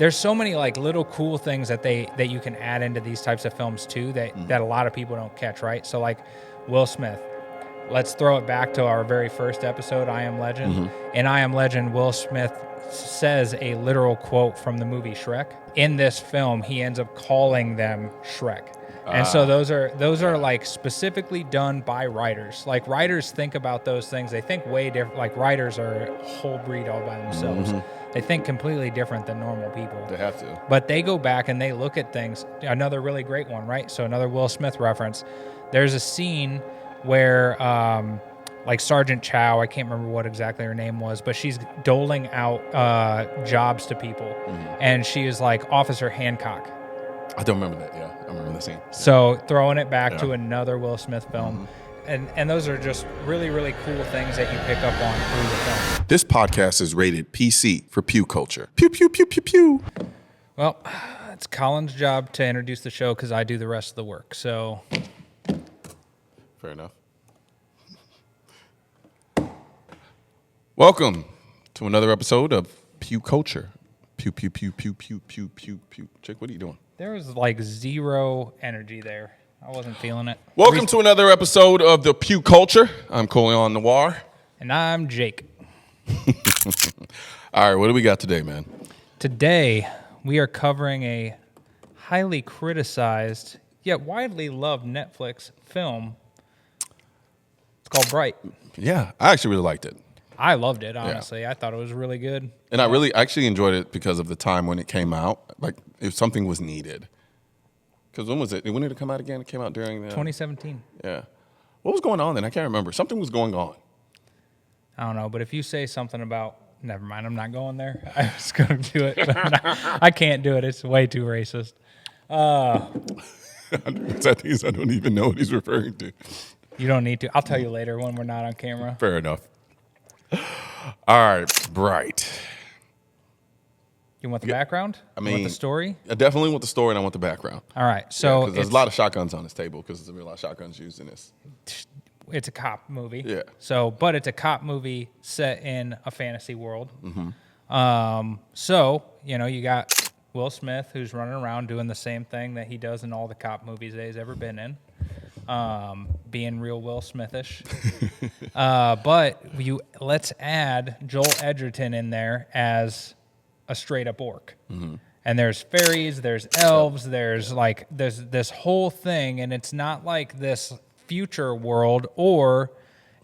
there's so many like little cool things that you can add into these types of films too that a lot of people don't catch, right? So like Will Smith. Let's throw it back to our very first episode, I Am Legend. Mm-hmm. In I Am Legend, Will Smith says a literal quote from the movie Shrek. In this film, he ends up calling them Shrek. And so those are like specifically done by writers. Like writers think about those things. They think way different. Like writers are a whole breed all by themselves. Mm-hmm. They think completely different than normal people. They have to. But they go back and they look at things. Another really great one, right? So another Will Smith reference. There's a scene where like Sergeant Chow, I can't remember what exactly her name was, but she's doling out jobs to people. Mm-hmm. And she is like Officer Hancock. I don't remember that, yeah. I remember the scene. Yeah. So throwing it back to another Will Smith film. Mm-hmm. And those are just really, really cool things that you pick up on through the film. This podcast is rated PC for pew culture. Pew, pew, pew, pew, pew. Well, it's Colin's job to introduce the show because I do the rest of the work. So... Fair enough. Welcome to another episode of Pew Culture. Pew, pew, pew, pew, pew, pew, pew, pew. Chick, what are you doing? There was like zero energy there. I wasn't feeling it. Welcome to another episode of the Pew Culture. I'm Colion Noir. And I'm Jake. All right, what do we got today, man? Today, we are covering a highly criticized, yet widely loved Netflix film. Called Bright. Yeah, I actually really liked it. I loved it, honestly. Yeah. I thought it was really good. And I really actually enjoyed it because of the time when it came out. Like, if something was needed. Because when was it? When did it come out again? It came out during 2017. Yeah. What was going on then? I can't remember. Something was going on. I don't know, but if you say something about... Never mind, I'm not going there. I was going to do it, but I can't do it. It's way too racist. I don't even know what he's referring to. You don't need to. I'll tell you later when we're not on camera. Fair enough. All right, Bright. You want the background? I mean, you want the story? I definitely want the story and I want the background. All right, so because there's a lot of shotguns on this table because there's a lot of shotguns used in this. It's a cop movie. Yeah. So, but it's a cop movie set in a fantasy world. Mm-hmm. So you got Will Smith who's running around doing the same thing that he does in all the cop movies that he's ever been in. Being real Will Smithish. But let's add Joel Edgerton in there as a straight up orc. Mm-hmm. And there's fairies, there's elves, there's this whole thing, and it's not like this future world or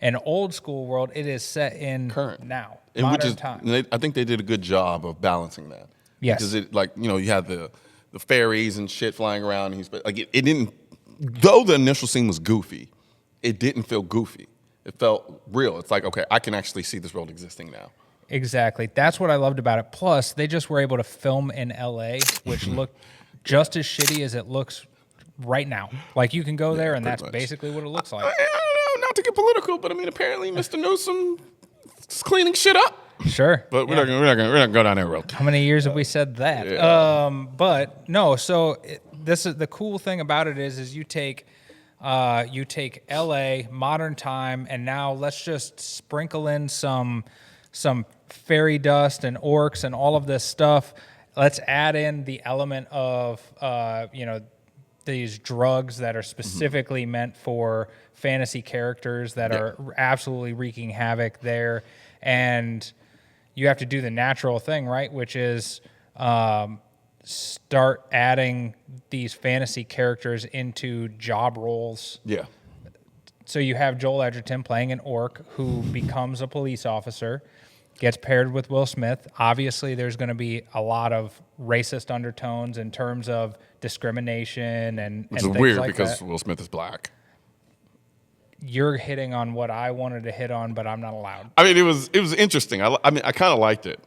an old school world. It is set in current now, modern time. I think they did a good job of balancing that. Yes, because you had the fairies and shit flying around. And it didn't. Though the initial scene was goofy, it didn't feel goofy. It felt real. It's like, okay, I can actually see this world existing now. Exactly. That's what I loved about it. Plus, they just were able to film in L.A., which looked just as shitty as it looks right now. Like, you can go there, and that's basically what it looks like. I don't know, not to get political, but I mean, apparently Mr. Newsom is cleaning shit up. Sure. But we're not gonna go down that road. How many years have we said that? Yeah. But no, so this is the cool thing about it is you take LA, modern time, and now let's just sprinkle in some fairy dust and orcs and all of this stuff. Let's add in the element of these drugs that are specifically meant for fantasy characters that are absolutely wreaking havoc there. And you have to do the natural thing, right? Which is start adding these fantasy characters into job roles. Yeah. So you have Joel Edgerton playing an orc who becomes a police officer, gets paired with Will Smith. Obviously, there's going to be a lot of racist undertones in terms of discrimination and Which is weird like because that. Will Smith is black. You're hitting on what I wanted to hit on, but I'm not allowed. I mean, it was interesting. I kind of liked it,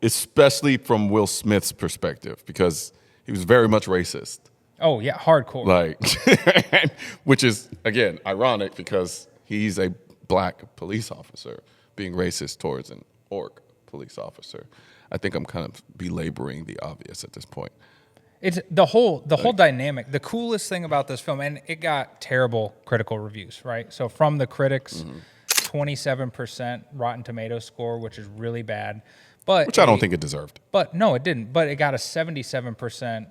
especially from Will Smith's perspective because he was very much racist. Oh yeah, hardcore. Which is again ironic because he's a black police officer being racist towards an orc police officer. I think I'm kind of belaboring the obvious at this point. It's the whole dynamic. The coolest thing about this film, and it got terrible critical reviews, right? So from the critics, 27% Rotten Tomatoes score, which is really bad. but Which I don't think it deserved. But no, it didn't. But it got a 77%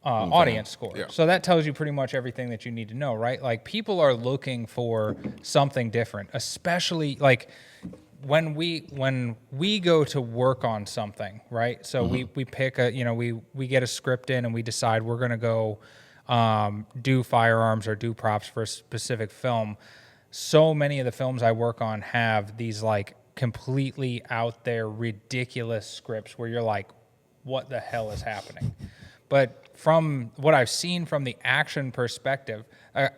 audience score. Yeah. So that tells you pretty much everything that you need to know, right? Like people are looking for something different, especially like when we go to work on something, right? So we pick we get a script in and we decide we're going to go do firearms or do props for a specific film. So many of the films I work on have these like completely out there ridiculous scripts where you're like, what the hell is happening? But from what I've seen from the action perspective,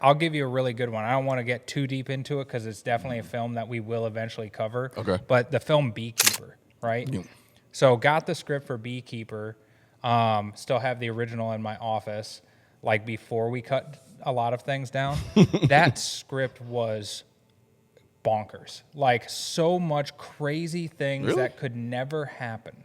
I'll give you a really good one. I don't want to get too deep into it because it's definitely a film that we will eventually cover. Okay. But the film Beekeeper, right? Yeah. So got the script for Beekeeper. Still have the original in my office. Like before we cut a lot of things down, that script was bonkers. Like so much crazy things Really? that could never happen.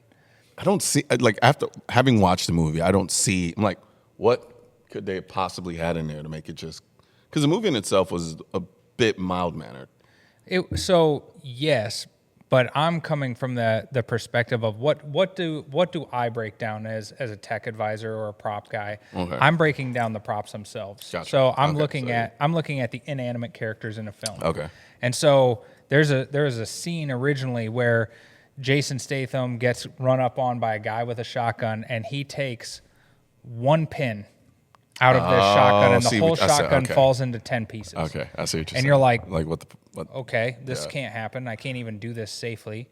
I don't see, like, after having watched the movie, I don't see, I'm like, what could they have possibly had in there to make it just, because the movie in itself was a bit mild-mannered. So yes, but I'm coming from the perspective of what do I break down as a tech advisor or a prop guy? Okay. I'm breaking down the props themselves. Gotcha. So I'm Okay, looking so- at the inanimate characters in a film. Okay. And so there's a scene originally where Jason Statham gets run up on by a guy with a shotgun, and he takes one pin out of this shotgun, and the see whole what- I see, shotgun okay. falls into 10 pieces. Okay, I see what you're saying. And you're like, what okay, this Yeah. can't happen. I can't even do this safely.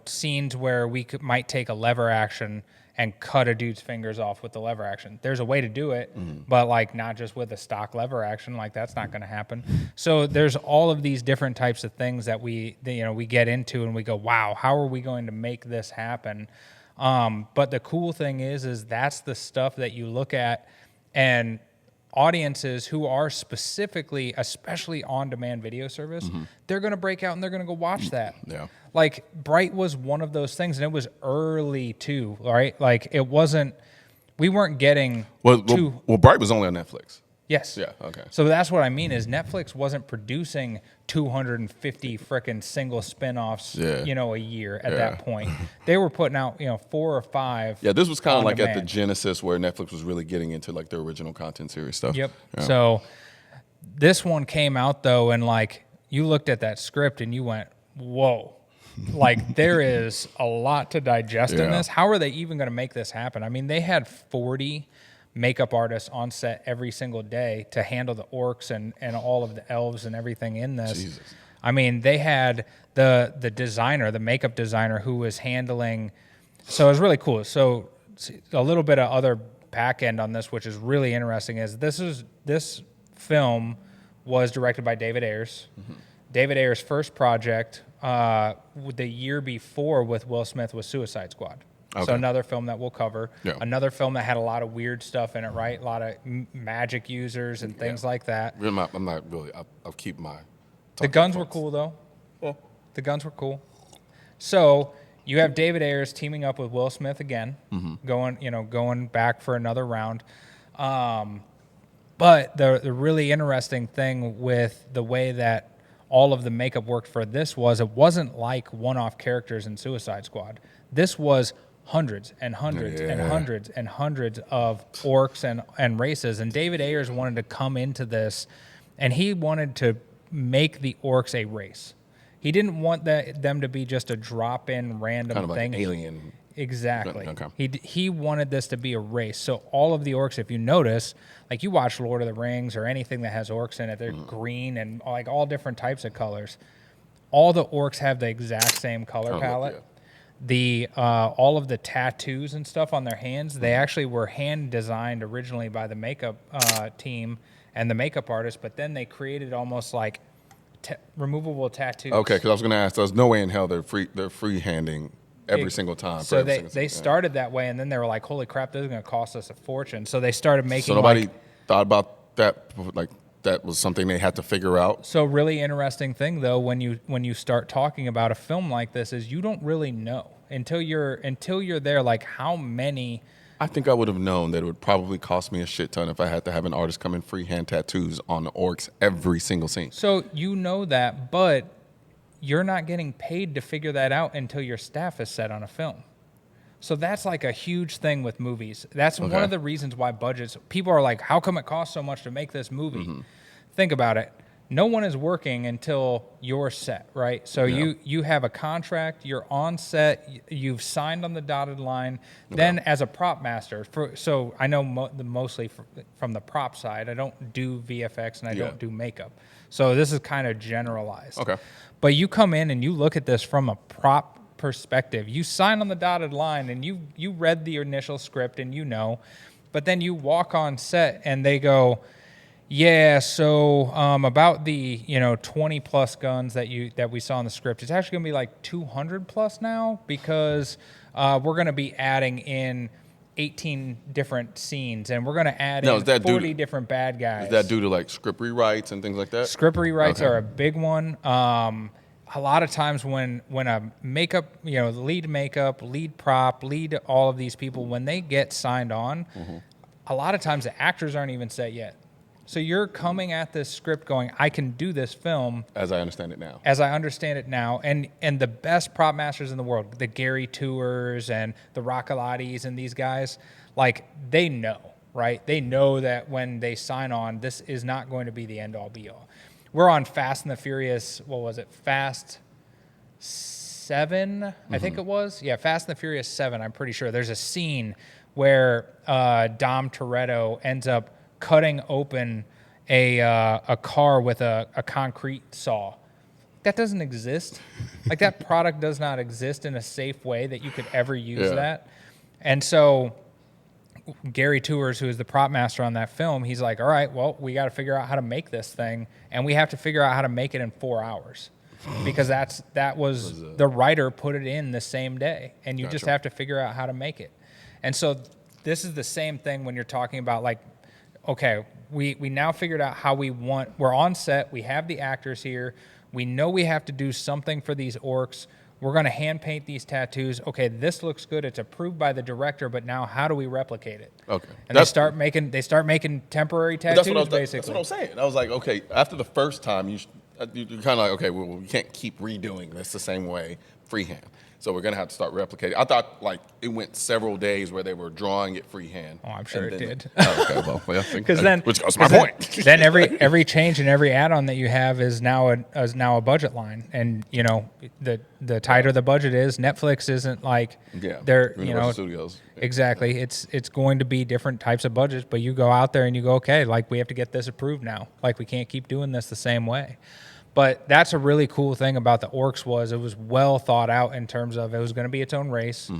Scenes where we might take a lever action and cut a dude's fingers off with the lever action. There's a way to do it, but like not just with a stock lever action. Like that's not going to happen. So there's all of these different types of things that we get into and we go, wow, how are we going to make this happen? But the cool thing is that's the stuff that you look at, and audiences who are specifically, especially on-demand video service, they're going to break out and they're going to go watch that. Yeah. Like Bright was one of those things, and it was early too, right? Like it wasn't. We weren't getting Well, too. Bright was only on Netflix. Yes. Yeah, okay. So that's what I mean is Netflix wasn't producing 250 frickin' single spin-offs, Yeah. a year at Yeah. that point. They were putting out, 4 or 5. Yeah, this was kind of on like at the demand. genesis where Netflix was really getting into like the original content series stuff. Yep. Yeah. So this one came out though, and like you looked at that script and you went, "Whoa!" Like there is a lot to digest in Yeah. this. How are they even going to make this happen? I mean, they had 40 makeup artists on set every single day to handle the orcs and all of the elves and everything in this. Jesus. I mean, they had the designer, the makeup designer, who was handling. So it was really cool. So a little bit of other back end on this, which is really interesting, is this film was directed by David Ayers. David Ayers' first project the year before with Will Smith was Suicide Squad. Okay. So another film that we'll cover. Yeah. Another film that had a lot of weird stuff in it, right? A lot of magic users and things like that. I'm not really. I'll keep my. The guns were cool though. Yeah. The guns were cool. So you have David Ayers teaming up with Will Smith again, going back for another round. But the really interesting thing with the way that all of the makeup worked for this was it wasn't like one-off characters in Suicide Squad. This was hundreds and hundreds and hundreds and hundreds of orcs and races. And David Ayers wanted to come into this, and he wanted to make the orcs a race. He didn't want them to be just a drop-in random Kind of like thing. an alien. Exactly. Okay. He wanted this to be a race. So all of the orcs, if you notice, like you watch Lord of the Rings or anything that has orcs in it, they're green and like all different types of colors. All the orcs have the exact same color palette. Yeah. The all of the tattoos and stuff on their hands, they actually were hand designed originally by the makeup team and the makeup artist, but then they created almost like removable tattoos. Okay, because I was going to ask. There's no way in hell they're free-handing every single time. So they started that way, and then they were like, "Holy crap, this is going to cost us a fortune." So they started making. So nobody thought about that. Like that was something they had to figure out. So really interesting thing though, when you start talking about a film like this, is you don't really know until you're there. Like how many. I think I would have known that it would probably cost me a shit ton if I had to have an artist come in freehand tattoos on the orcs every single scene. So you know that, but you're not getting paid to figure that out until your staff is set on a film. So that's like a huge thing with movies. That's one of the reasons why budgets, people are like, how come it costs so much to make this movie? Think about it. No one is working until you're set, right? So you have a contract, you're on set, you've signed on the dotted line. Then as a prop master, so I know mostly from the prop side, I don't do VFX and I don't do makeup. So this is kind of generalized. Okay. But you come in and you look at this from a prop perspective. You sign on the dotted line and you read the initial script and but then you walk on set and they go, yeah, so about the 20 plus guns that we saw in the script, it's actually gonna be like 200 plus now because we're gonna be adding in 18 different scenes and we're gonna add in 40 different bad guys. Is that due to like script rewrites and things like that? Script rewrites are a big one. A lot of times when a makeup, lead makeup, lead prop, lead all of these people, when they get signed on, a lot of times the actors aren't even set yet. So you're coming at this script going, I can do this film. As I understand it now. And the best prop masters in the world, the Gary Tours and the Rockalatis and these guys, like they know, right? They know that when they sign on, this is not going to be the end all be all. We're on Fast and the Furious, what was it? Fast 7, I think it was. Yeah, Fast and the Furious 7, I'm pretty sure. There's a scene where Dom Toretto ends up cutting open a car with a concrete saw. That doesn't exist. Like that product does not exist in a safe way that you could ever use that. And so Gary Tours, who is the prop master on that film, he's like, all right, well, we got to figure out how to make this thing, and we have to figure out how to make it in 4 hours because that was the writer put it in the same day, and you just have to figure out how to make it. And so this is the same thing when you're talking about like, okay, we now figured out how we're on set, we have the actors here, we know we have to do something for these orcs. We're going to hand paint these tattoos. Okay, this looks good. It's approved by the director, but now how do we replicate it? Okay. And they start making temporary tattoos, basically. That's what I'm saying. I was like, okay, after the first time, you're kind of like, okay, well, we can't keep redoing this the same way freehand. So we're going to have to start replicating. I thought like it went several days where they were drawing it freehand. Oh, I'm sure it did. Okay, well, which goes to my point. Then every change and every add-on that you have is now a budget line, and the tighter the budget is, Netflix isn't like they're Studios. Exactly. It's going to be different types of budgets, but you go out there and you go, okay, like we have to get this approved now. Like we can't keep doing this the same way. But that's a really cool thing about the orcs was it was well thought out in terms of it was going to be its own race.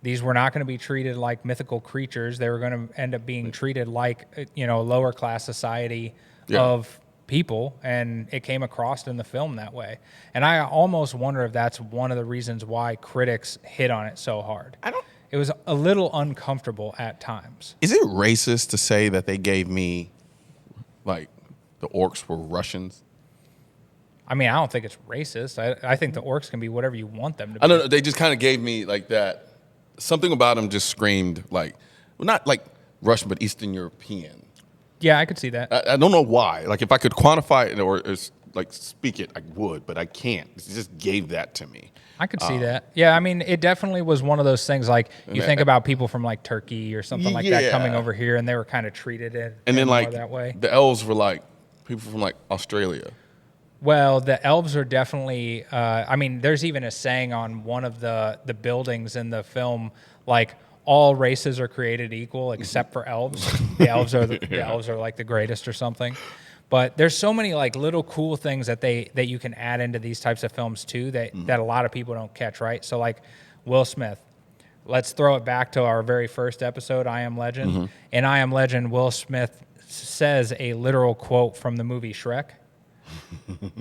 These were not going to be treated like mythical creatures. They were going to end up being treated like lower class society of people, and it came across in the film that way. And I almost wonder if that's one of the reasons why critics hit on it so hard. It was a little uncomfortable at times. Is it racist to say that they gave me like the orcs were Russians? I mean, I don't think it's racist. I think the orcs can be whatever you want them to be. I don't know. They just kind of gave me like that. Something about them just screamed like, well, not like Russian, but Eastern European. Yeah, I could see that. I don't know why. Like if I could quantify it or like speak it, I would, but I can't. It just gave that to me. I could see that. Yeah, I mean, it definitely was one of those things like you think about people from like Turkey or something like that coming over here, and they were kind of treated that way. The elves were like people from like Australia. Well, the elves are definitely. I mean, there's even a saying on one of the buildings in the film, like all races are created equal except for elves. The elves are the elves are like the greatest or something. But there's so many like little cool things that you can add into these types of films too that a lot of people don't catch, right? So like Will Smith. Let's throw it back to our very first episode, I Am Legend. In I Am Legend, Will Smith says a literal quote from the movie Shrek.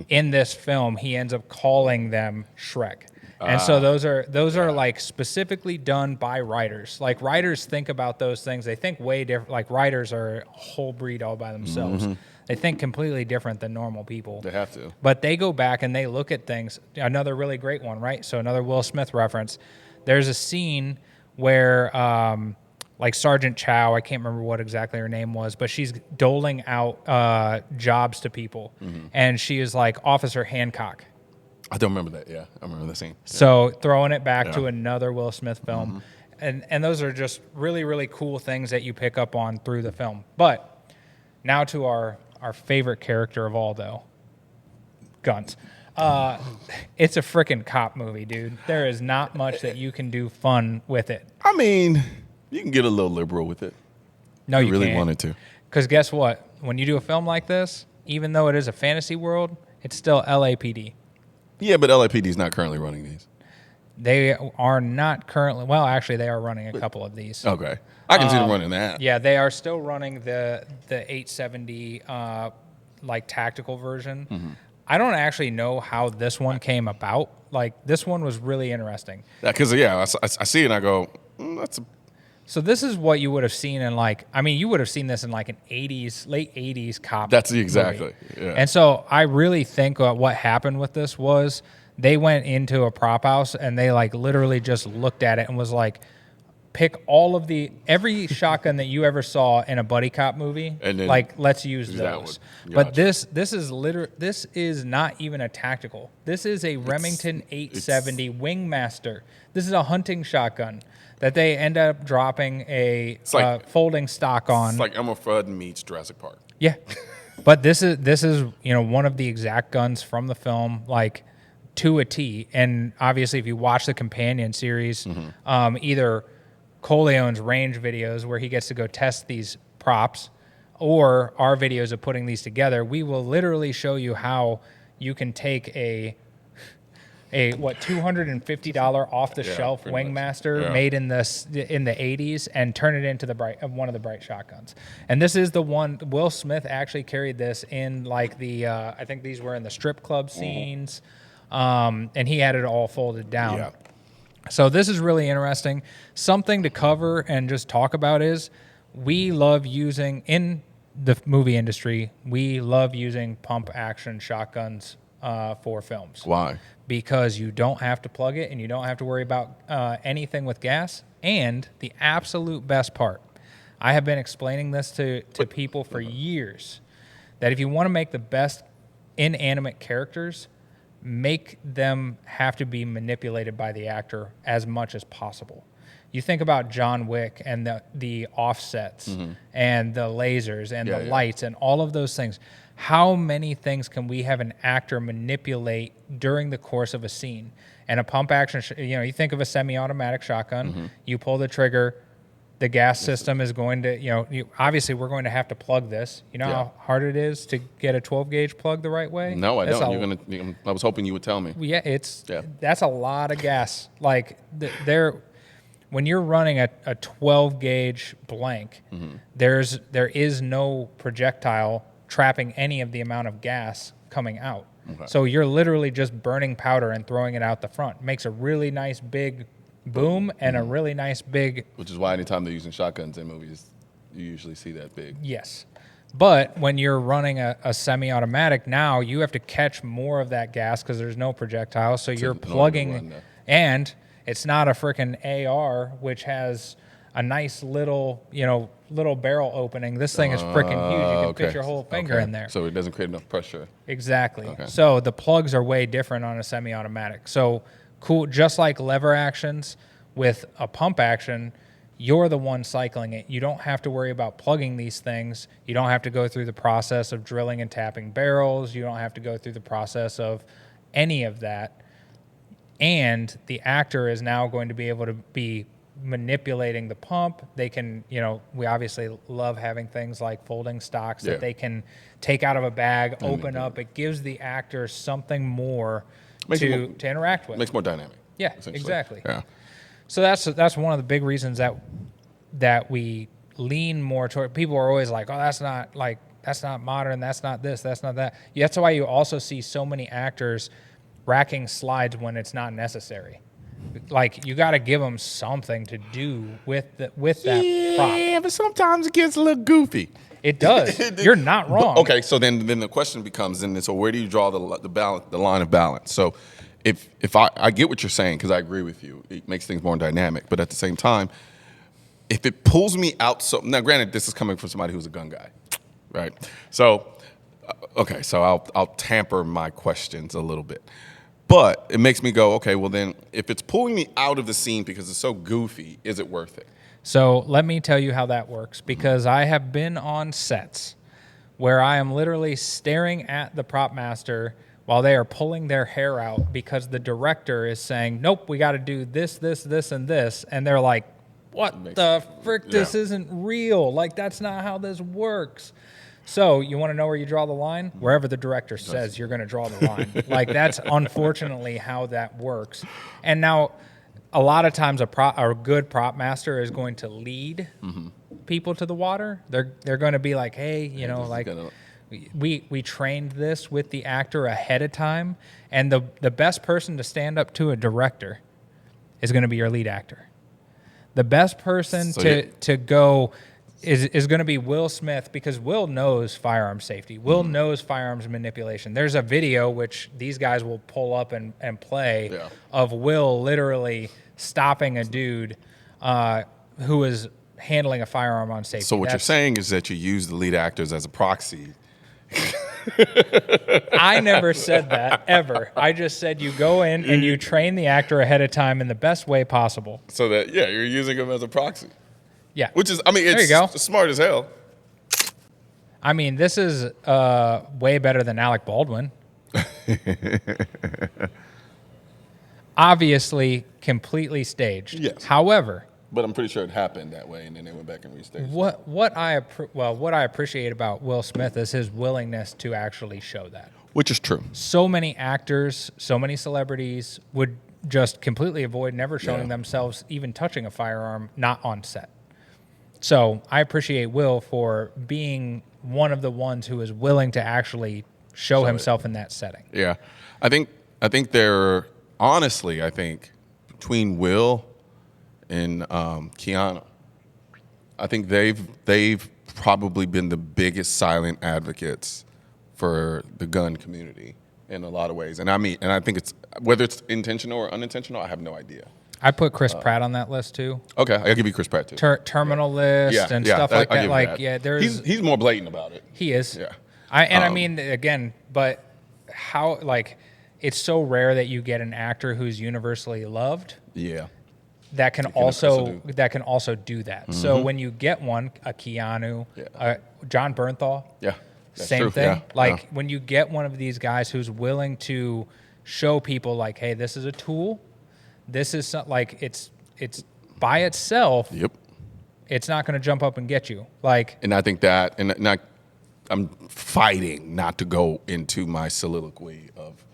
In this film, he ends up calling them Shrek. And so those are like specifically done by writers. Like writers think about those things. They think way different. Like writers are a whole breed all by themselves. They think completely different than normal people. They have to. But they go back and they look at things. Another really great one, right? So another Will Smith reference. There's a scene where like Sergeant Chow, I can't remember what exactly her name was, but she's doling out jobs to people. And she is like, Officer Hancock, I don't remember that. Yeah, I remember the scene. Yeah. So throwing it back to Yeah. another Will Smith film. And those are just really, really cool things that you pick up on through the film. But now to our favorite character of all, though. Guns. It's a freaking cop movie, dude. There is not much that you can do fun with it. I mean, you can get a little liberal with it. No, you really can't. wanted to. Because guess what? When you do a film like this, even though it is a fantasy world, it's still LAPD. Yeah, but LAPD is not currently running these. They are not currently. Well, actually, they are running a couple of these. Okay, I can see them running that. Yeah, they are still running the 870 like tactical version. I don't actually know how this one came about. Like this one was really interesting. Because I see it and I go, that's a. So this is what you would have seen in you would have seen this in like an 80s, late 80s cop. That's movie. exactly. Yeah. And so I really think what happened with this was they went into a prop house and they like literally just looked at it and was like, pick every shotgun that you ever saw in a buddy cop movie, and then like let's use that those. one. But Gotcha. this is not even a tactical. This is a Remington 870 Wingmaster. This is a hunting shotgun that they end up dropping a folding stock on. It's like Elmer Fudd meets Jurassic Park. Yeah. But this is one of the exact guns from the film, like to a T. And obviously if you watch the companion series, either Coleone's range videos where he gets to go test these props or our videos of putting these together, we will literally show you how you can take a $250 off the shelf Wingmaster made in the 80s and turn it into one of the bright shotguns. And this is the one Will Smith actually carried this in like the I think these were in the strip club scenes. And he had it all folded down. Yeah. So this is really interesting. Something to cover and just talk about is we love using, in the movie industry, we love using pump action shotguns for films. Why? Because you don't have to plug it and you don't have to worry about anything with gas. And the absolute best part, I have been explaining this to people for years, that if you want to make the best inanimate characters, make them have to be manipulated by the actor as much as possible. You think about John Wick and the offsets and the lasers and the lights and all of those things. How many things can we have an actor manipulate during the course of a scene? And a pump action, you think of a semi-automatic shotgun, you pull the trigger, the gas system is going to, obviously we're going to have to plug this. You know how hard it is to get a 12 gauge plug the right way? No, I don't. I was hoping you would tell me. Yeah, that's a lot of gas. Like when you're running a 12 gauge blank, there is no projectile trapping any of the amount of gas coming out. Okay. So you're literally just burning powder and throwing it out the front. Makes a really nice big boom and a really nice big... Which is why anytime they're using shotguns in movies, you usually see that big. Yes. But when you're running a semi-automatic, now you have to catch more of that gas because there's no projectile. So you're plugging... And it's not a freaking AR, which has a nice little barrel opening. This thing is freaking huge. You can fit your whole finger in there. So it doesn't create enough pressure. Exactly. Okay. So the plugs are way different on a semi-automatic. So cool, just like lever actions with a pump action, you're the one cycling it. You don't have to worry about plugging these things. You don't have to go through the process of drilling and tapping barrels. You don't have to go through the process of any of that. And the actor is now going to be able to be manipulating the pump. They can, we obviously love having things like folding stocks that they can take out of a bag, open up. It gives the actor something more to interact with. Makes more dynamic. Yeah, exactly. Yeah. So that's one of the big reasons that we lean more toward. People are always like, oh, that's not modern, that's not this, that's not that. That's why you also see so many actors racking slides when it's not necessary. Like, you got to give them something to do with that prop. Yeah, but sometimes it gets a little goofy. It does. You're not wrong. Okay, so then the question becomes, so where do you draw the line of balance? So if I get what you're saying, because I agree with you, it makes things more dynamic. But at the same time, if it pulls me out, now granted, this is coming from somebody who's a gun guy, right? So, okay, so I'll tamper my questions a little bit. But it makes me go, okay, well then, if it's pulling me out of the scene because it's so goofy, is it worth it? So let me tell you how that works, because I have been on sets where I am literally staring at the prop master while they are pulling their hair out because the director is saying, nope, we got to do this, this, this, and this. And they're like, what the frick? This isn't real. Like, that's not how this works. So you want to know where you draw the line? Wherever the director says you're going to draw the line. Like, that's unfortunately how that works. And now, a lot of times a good prop master is going to lead people to the water. They're going to be like, hey, you know, like we trained this with the actor ahead of time, and the best person to stand up to a director is going to be your lead actor. The best person to go is going to be Will Smith, because Will knows firearm safety. Will knows firearms manipulation. There's a video which these guys will pull up and play of Will literally stopping a dude who was handling a firearm on safety. So what you're saying is that you use the lead actors as a proxy. I never said that, ever. I just said you go in and you train the actor ahead of time in the best way possible. So that, you're using them as a proxy. Yeah. Which is, I mean, it's smart as hell. I mean, this is way better than Alec Baldwin. Obviously, completely staged. Yes. However, but I'm pretty sure it happened that way, and then they went back and restaged. What I appreciate about Will Smith is his willingness to actually show that. Which is true. So many actors, so many celebrities would just completely avoid never showing themselves even touching a firearm, not on set. So I appreciate Will for being one of the ones who is willing to actually show himself in that setting. Yeah, I think they're honestly, I think between Will and Keanu, I think they've probably been the biggest silent advocates for the gun community in a lot of ways. And I think it's, whether it's intentional or unintentional, I have no idea. I put Chris Pratt on that list too. Okay, I'll give you Chris Pratt too. Terminal list and stuff like that. Like, there's he's more blatant about it. He is. Yeah. I mean, again, but how, like, it's so rare that you get an actor who's universally loved. Yeah. That can also do that. Mm-hmm. So when you get one, a Keanu, John Bernthal, same true. thing. When you get one of these guys who's willing to show people, like, hey, this is a tool. This is like, it's by itself. Yep. It's not going to jump up and get you. Like, and I think that, and I'm fighting not to go into my soliloquy of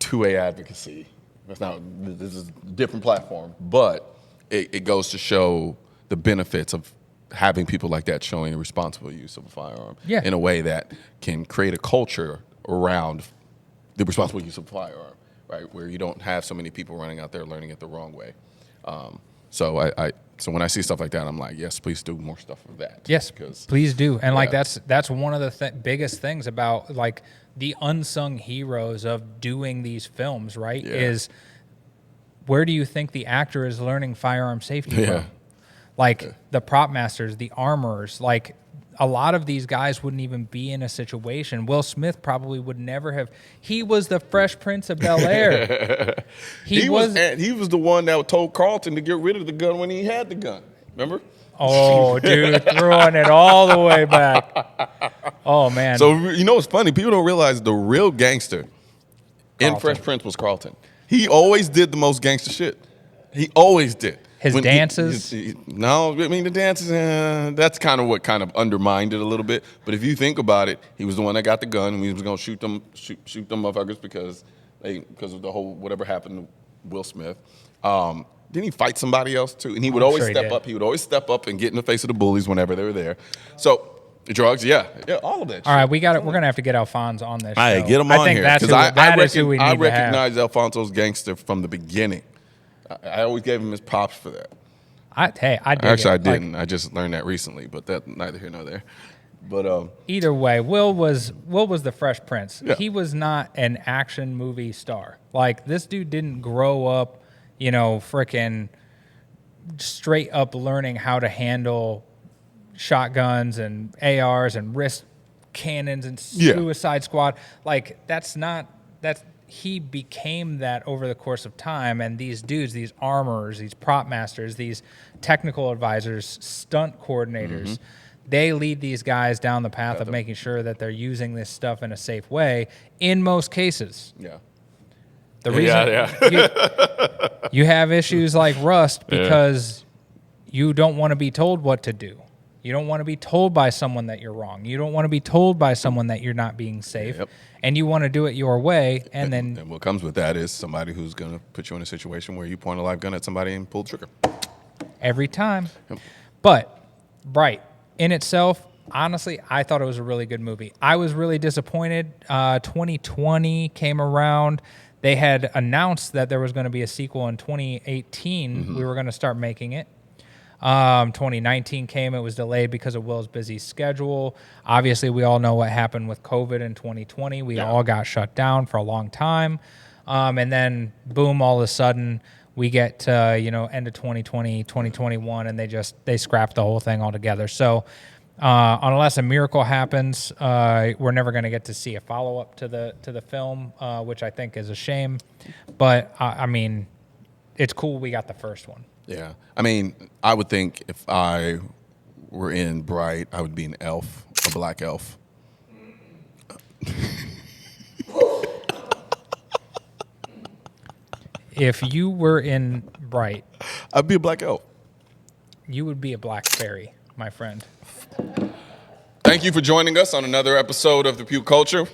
2A advocacy. This is a different platform, but it goes to show the benefits of having people like that showing the responsible use of a firearm in a way that can create a culture around the responsible use of a firearm, right? Where you don't have so many people running out there learning it the wrong way. So so when I see stuff like that, I'm like, yes, please do more stuff of that. Yes, please do. And like that's one of the biggest things about, like, the unsung heroes of doing these films, right? Yeah. Is where do you think the actor is learning firearm safety from? Like the prop masters, the armorers, like a lot of these guys wouldn't even be in a situation. Will Smith probably would never have. He was the Fresh Prince of Bel-Air. he was the one that told Carlton to get rid of the gun when he had the gun. Remember? Oh, dude, throwing it all the way back. Oh, man. So, you know what's funny? People don't realize the real gangster in Fresh Prince was Carlton. He always did the most gangster shit. He always did. His dances? No, I mean, the dances, that's kind of what kind of undermined it a little bit. But if you think about it, he was the one that got the gun, and he was going to shoot them motherfuckers because of the whole whatever happened to Will Smith. Didn't he fight somebody else too? And he would always step up. He would always step up and get in the face of the bullies whenever they were there. So drugs, all of that. All right, we're gonna have to get Alphonse on this show. All right, get him on here. That is who we need to have. I recognize Alfonso's gangster from the beginning. I always gave him his props for that. I did. Actually, I didn't. I just learned that recently, but that neither here nor there. But either way, Will was the Fresh Prince. Yeah. He was not an action movie star. Like, this dude didn't grow up, frickin' straight up learning how to handle shotguns and ARs and wrist cannons and Suicide Squad. Like, he became that over the course of time. And these dudes, these armorers, these prop masters, these technical advisors, stunt coordinators, they lead these guys down the path of making sure that they're using this stuff in a safe way in most cases. Yeah. The reason you have issues like Rust because you don't want to be told what to do. You don't want to be told by someone that you're wrong. You don't want to be told by someone that you're not being safe. Yep. And you want to do it your way. And then what comes with that is somebody who's going to put you in a situation where you point a live gun at somebody and pull the trigger. Every time. Yep. But Bright, in itself, honestly, I thought it was a really good movie. I was really disappointed. 2020 came around. They had announced that there was going to be a sequel in 2018. We were going to start making it. 2019 came. It was delayed because of Will's busy schedule. Obviously, we all know what happened with COVID in 2020. We all got shut down for a long time. And then, boom, all of a sudden, we get to, end of 2020, 2021, and they scrapped the whole thing altogether. So unless a miracle happens, we're never going to get to see a follow-up to the film, which I think is a shame. But, I mean, it's cool we got the first one. Yeah. I mean, I would think if I were in Bright, I would be an elf, a black elf. If you were in Bright, I'd be a black elf. you would be a black fairy, my friend. Thank you for joining us on another episode of The Puke Culture.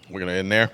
We're going to end there.